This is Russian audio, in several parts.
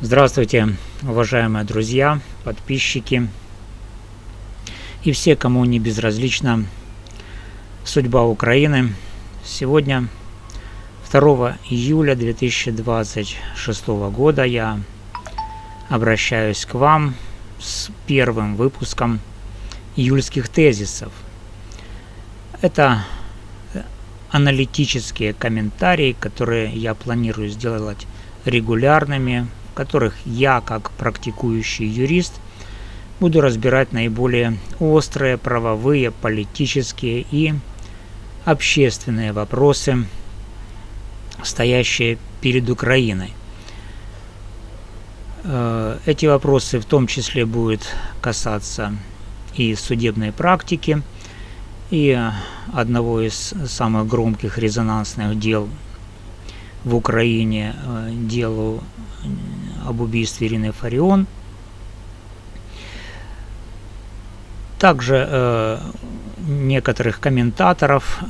Здравствуйте, уважаемые друзья, подписчики и все, кому не безразлична судьба Украины. Сегодня, 2 июля 2026 года, я обращаюсь к вам с первым выпуском июльских тезисов. Это аналитические комментарии, которые я планирую сделать регулярными, в которых я, как практикующий юрист, буду разбирать наиболее острые правовые, политические и общественные вопросы, стоящие перед Украиной. Эти вопросы в том числе будут касаться и судебной практики, и одного из самых громких резонансных дел в Украине, делу об убийстве Ирины Фарион. Также некоторых комментаторов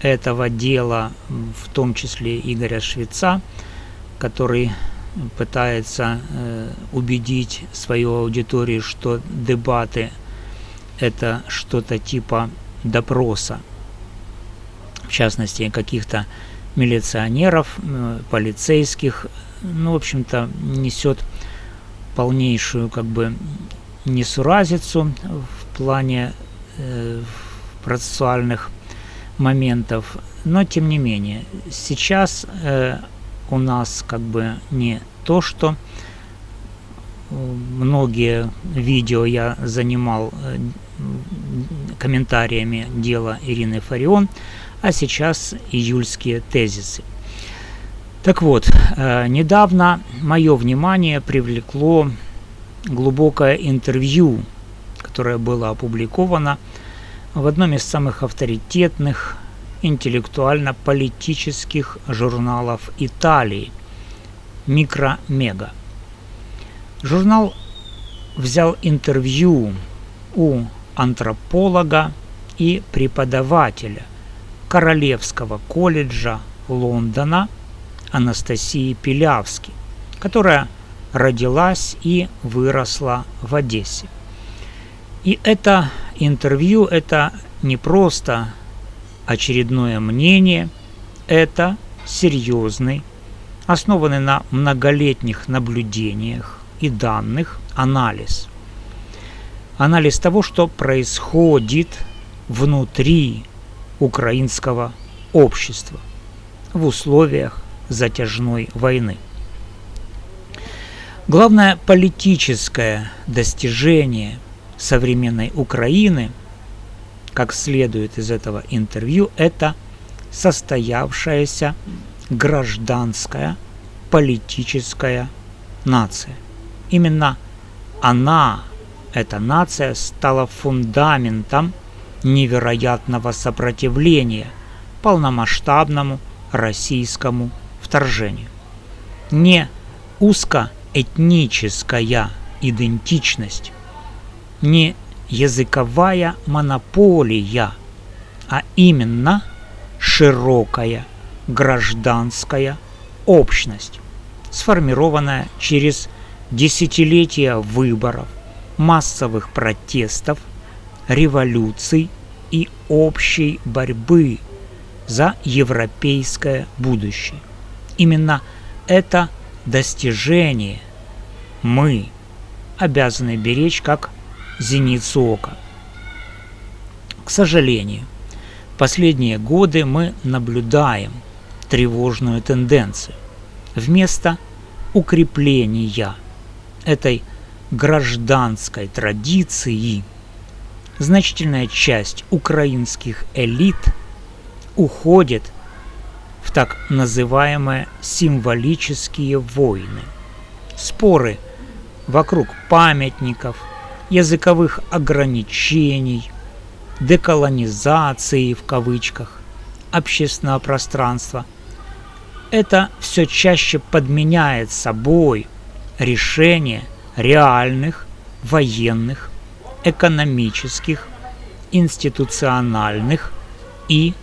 этого дела, в том числе Игоря Швеца, который пытается убедить свою аудиторию, что дебаты – это что-то типа допроса, в частности, каких-то милиционеров, полицейских. В общем-то, несет полнейшую несуразицу в плане процессуальных моментов. Но, тем не менее, сейчас у нас не то, что многие видео я занимал комментариями дела Ирины Фарион, а сейчас июльские тезисы. Так вот, недавно мое внимание привлекло глубокое интервью, которое было опубликовано в одном из самых авторитетных интеллектуально-политических журналов Италии «Микромега». Журнал взял интервью у антрополога и преподавателя Королевского колледжа Лондона Анастасии Пилявски, которая родилась и выросла в Одессе. И это интервью – это не просто очередное мнение, это серьезный, основанный на многолетних наблюдениях и данных анализ. Анализ того, что происходит внутри украинского общества в условиях затяжной войны. Главное политическое достижение современной Украины, как следует из этого интервью, это состоявшаяся гражданская политическая нация. Именно она, эта нация, стала фундаментом невероятного сопротивления полномасштабному российскому вторжению. Не узкоэтническая идентичность, не языковая монополия, а именно широкая гражданская общность, сформированная через десятилетия выборов, массовых протестов, революций и общей борьбы за европейское будущее. Именно это достижение мы обязаны беречь как зеницу ока. К сожалению, в последние годы мы наблюдаем тревожную тенденцию. Вместо укрепления этой гражданской традиции значительная часть украинских элит уходит в так называемые символические войны, споры вокруг памятников, языковых ограничений, деколонизации в кавычках общественного пространства. Это все чаще подменяет собой решение реальных военных, экономических, институциональных и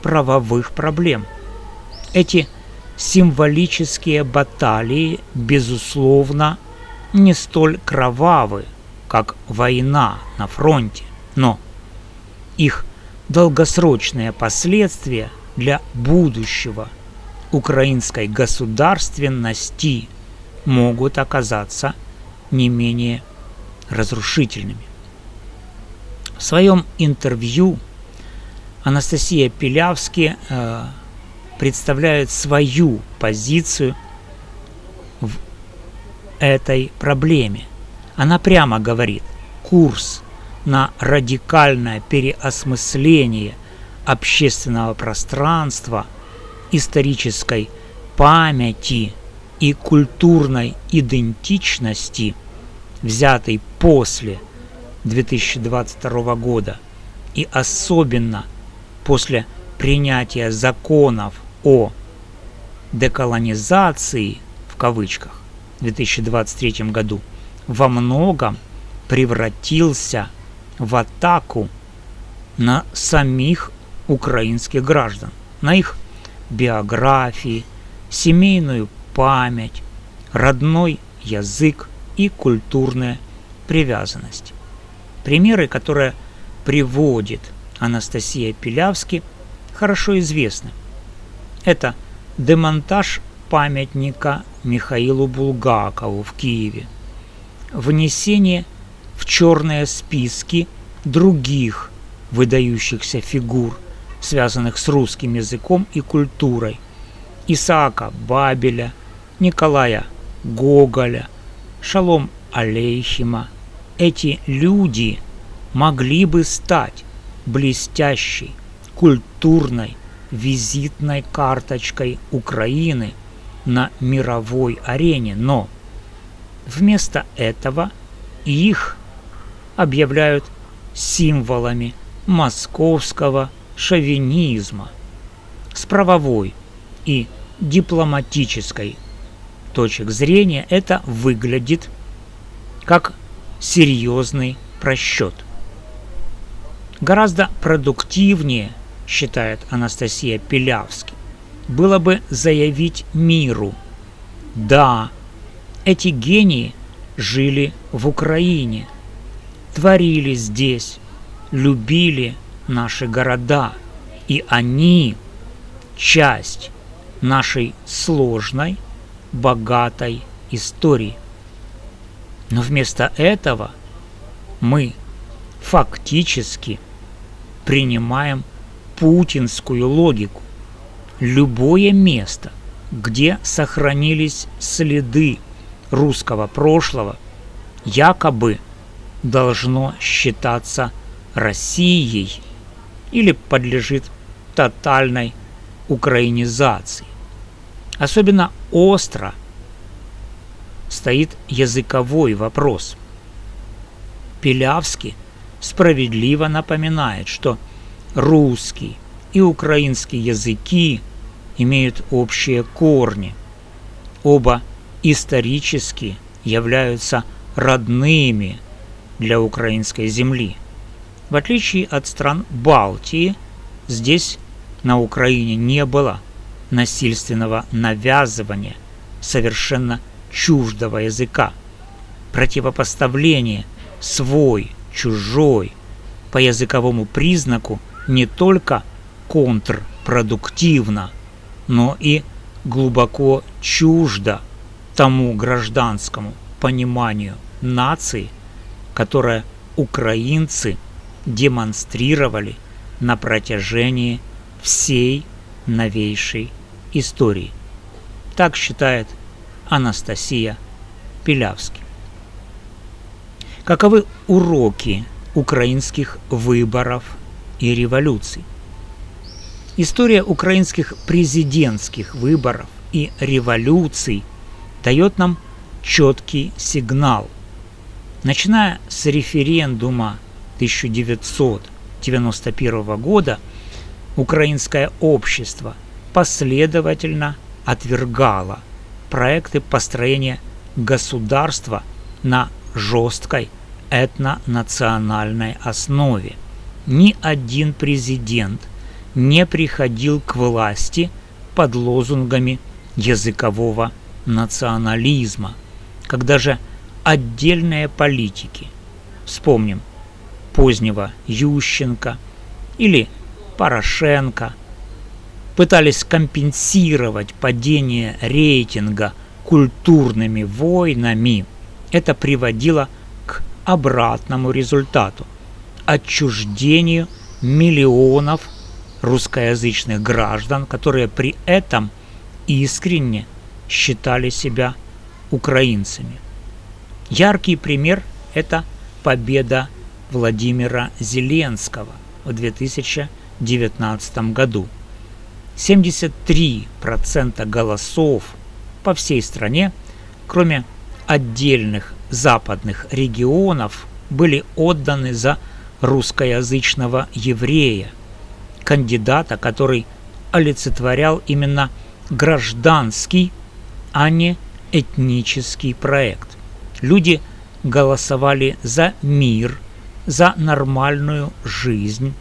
правовых проблем. Эти символические баталии, безусловно, не столь кровавы, как война на фронте, но их долгосрочные последствия для будущего украинской государственности могут оказаться не менее разрушительными. В своем интервью Анастасия Пилявски представляет свою позицию в этой проблеме. Она прямо говорит: курс на радикальное переосмысление общественного пространства, исторической памяти и культурной идентичности, взятый после 2022 года и особенно после принятия законов о деколонизации, в кавычках, в 2023 году, во многом превратился в атаку на самих украинских граждан, на их биографии, семейную память, родной язык и культурные привязанности. Примеры, которые приводит Анастасия Пилявски, хорошо известны. Это демонтаж памятника Михаилу Булгакову в Киеве, внесение в черные списки других выдающихся фигур, связанных с русским языком и культурой: Исаака Бабеля, Николая Гоголя, Шалом Алейхима. Эти люди могли бы стать блестящей культурной визитной карточкой Украины на мировой арене, но вместо этого их объявляют символами московского шовинизма. С правовой и дипломатической точек зрения это выглядит как серьезный просчет. Гораздо продуктивнее, считает Анастасия Пилявски, было бы заявить миру: да, эти гении жили в Украине, творили здесь, любили наши города, и они часть нашей сложной, богатой истории. Но вместо этого мы фактически принимаем путинскую логику. Любое место, где сохранились следы русского прошлого, якобы должно считаться Россией или подлежит тотальной украинизации. Особенно остро стоит языковой вопрос. Пилявски справедливо напоминает, что русский и украинский языки имеют общие корни. Оба исторически являются родными для украинской земли. В отличие от стран Балтии, здесь на Украине не было насильственного навязывания совершенно чуждого языка, противопоставление свой-чужой по языковому признаку не только контрпродуктивно, но и глубоко чуждо тому гражданскому пониманию нации, которое украинцы демонстрировали на протяжении всей новейшей истории. Так считает Анастасия Пилявски. Каковы уроки украинских выборов и революций? История украинских президентских выборов и революций дает нам четкий сигнал. Начиная с референдума 1991 года, украинское общество последовательно отвергало проекты построения государства на жесткой этнонациональной основе. Ни один президент не приходил к власти под лозунгами языкового национализма, когда же отдельные политики, вспомним позднего Ющенко или Порошенко, пытались компенсировать падение рейтинга культурными войнами, это приводило к обратному результату – отчуждению миллионов русскоязычных граждан, которые при этом искренне считали себя украинцами. Яркий пример – это победа Владимира Зеленского в 2019 году. 73% голосов по всей стране, кроме отдельных западных регионов, были отданы за русскоязычного еврея, кандидата, который олицетворял именно гражданский, а не этнический проект. Люди голосовали за мир, за нормальную жизнь,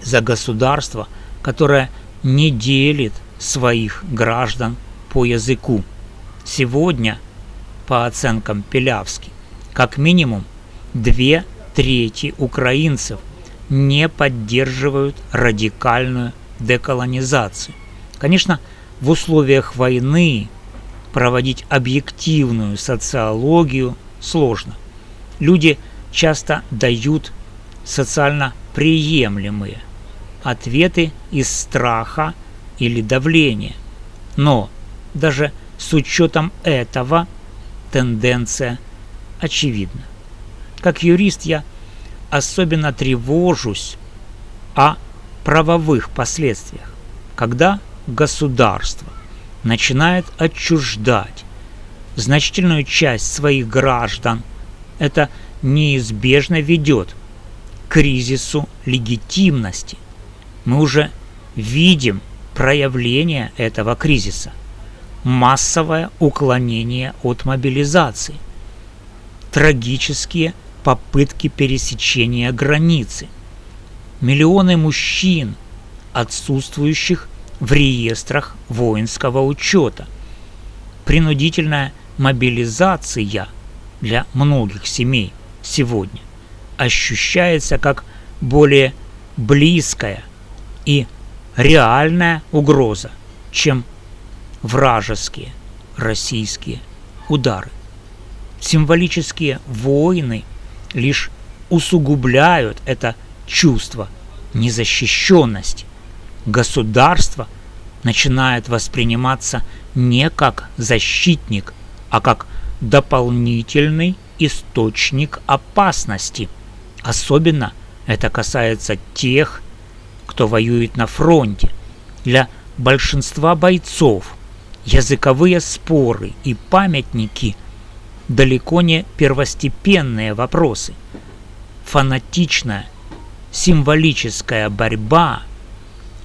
за государство, которое не делит своих граждан по языку. Сегодня, по оценкам Пилявски, как минимум 2/3 украинцев не поддерживают радикальную деколонизацию. Конечно, в условиях войны проводить объективную социологию сложно. Люди часто дают социально приемлемые ответы из страха или давления. Но даже с учетом этого тенденция очевидна. Как юрист я особенно тревожусь о правовых последствиях, когда государство начинает отчуждать значительную часть своих граждан. Это неизбежно ведет к кризису легитимности. Мы уже видим проявление этого кризиса. Массовое уклонение от мобилизации, трагические попытки пересечения границы, миллионы мужчин, отсутствующих в реестрах воинского учета, принудительная мобилизация для многих семей сегодня ощущается как более близкая и реальная угроза, чем вражеские российские удары. Символические войны лишь усугубляют это чувство незащищенности. Государство начинает восприниматься не как защитник, а как дополнительный источник опасности. Особенно это касается тех, кто воюет на фронте. Для большинства бойцов языковые споры и памятники далеко не первостепенные вопросы. Фанатичная, символическая борьба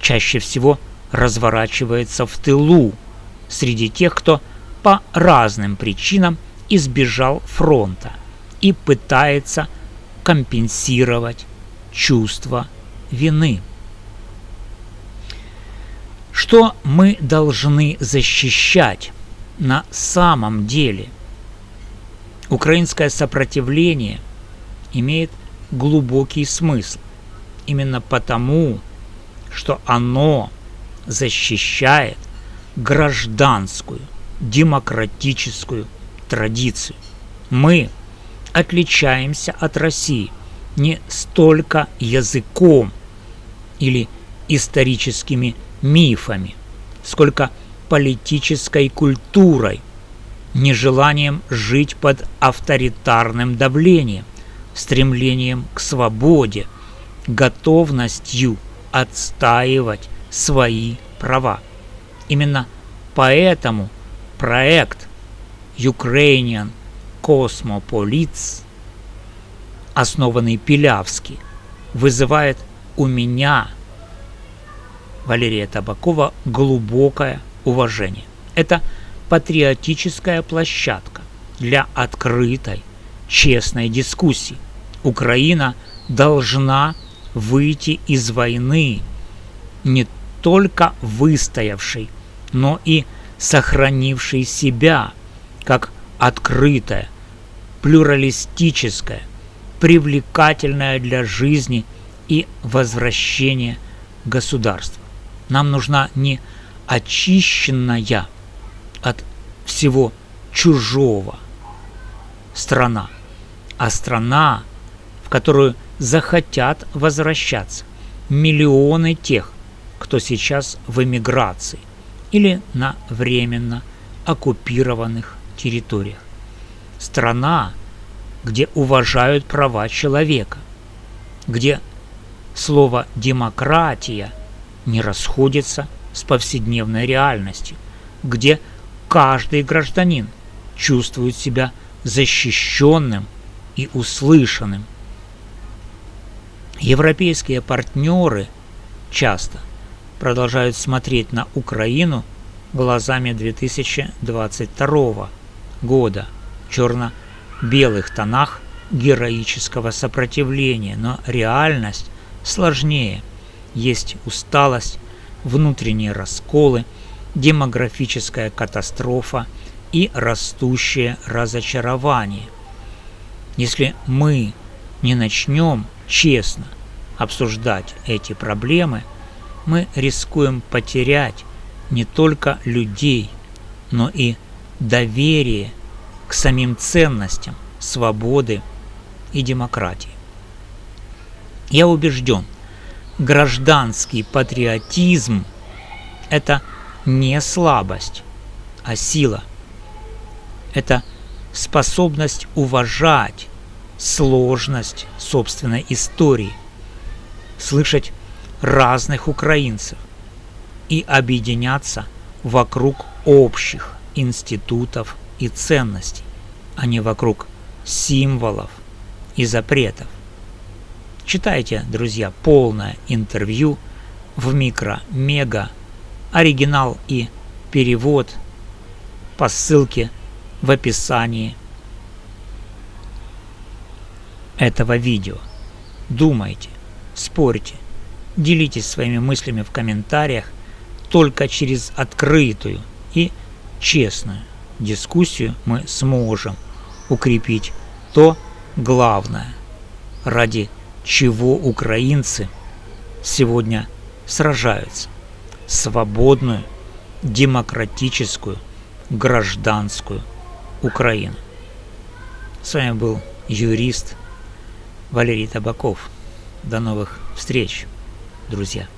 чаще всего разворачивается в тылу, среди тех, кто по разным причинам избежал фронта и пытается компенсировать чувство вины. Что мы должны защищать на самом деле? Украинское сопротивление имеет глубокий смысл именно потому, что оно защищает гражданскую, демократическую традицию. Мы отличаемся от России не столько языком или историческими мифами, сколько политической культурой, нежеланием жить под авторитарным давлением, стремлением к свободе, готовностью отстаивать свои права. Именно поэтому проект Ukrainian Cosmopolits, основанный Пилявски, вызывает у меня, Валерия Табакова, глубокое уважение. Это патриотическая площадка для открытой, честной дискуссии. Украина должна выйти из войны не только выстоявшей, но и сохранивший себя как открытое, плюралистическое, привлекательное для жизни и возвращения государства. Нам нужна не очищенная от всего чужого страна, а страна, в которую захотят возвращаться миллионы тех, кто сейчас в эмиграции или на временно оккупированных территориях. Страна, где уважают права человека, где слово «демократия» не расходится с повседневной реальностью, где каждый гражданин чувствует себя защищенным и услышанным. Европейские партнеры часто продолжают смотреть на Украину глазами 2022 года в черно-белых тонах героического сопротивления, но реальность сложнее. Есть усталость, внутренние расколы, демографическая катастрофа и растущее разочарование. Если мы не начнем честно обсуждать эти проблемы, мы рискуем потерять не только людей, но и доверие к самим ценностям свободы и демократии. Я убежден, гражданский патриотизм – это не слабость, а сила. Это способность уважать сложность собственной истории, слышать разных украинцев и объединяться вокруг общих институтов и ценностей, а не вокруг символов и запретов. Читайте, друзья, полное интервью в Микро-Мега, оригинал и перевод по ссылке в описании этого видео. Думайте, спорьте, делитесь своими мыслями в комментариях. Только через открытую и честную дискуссию мы сможем укрепить то главное, ради чего украинцы сегодня сражаются: свободную, демократическую, гражданскую Украину. С вами был юрист Валерий Табаков. До новых встреч, друзья.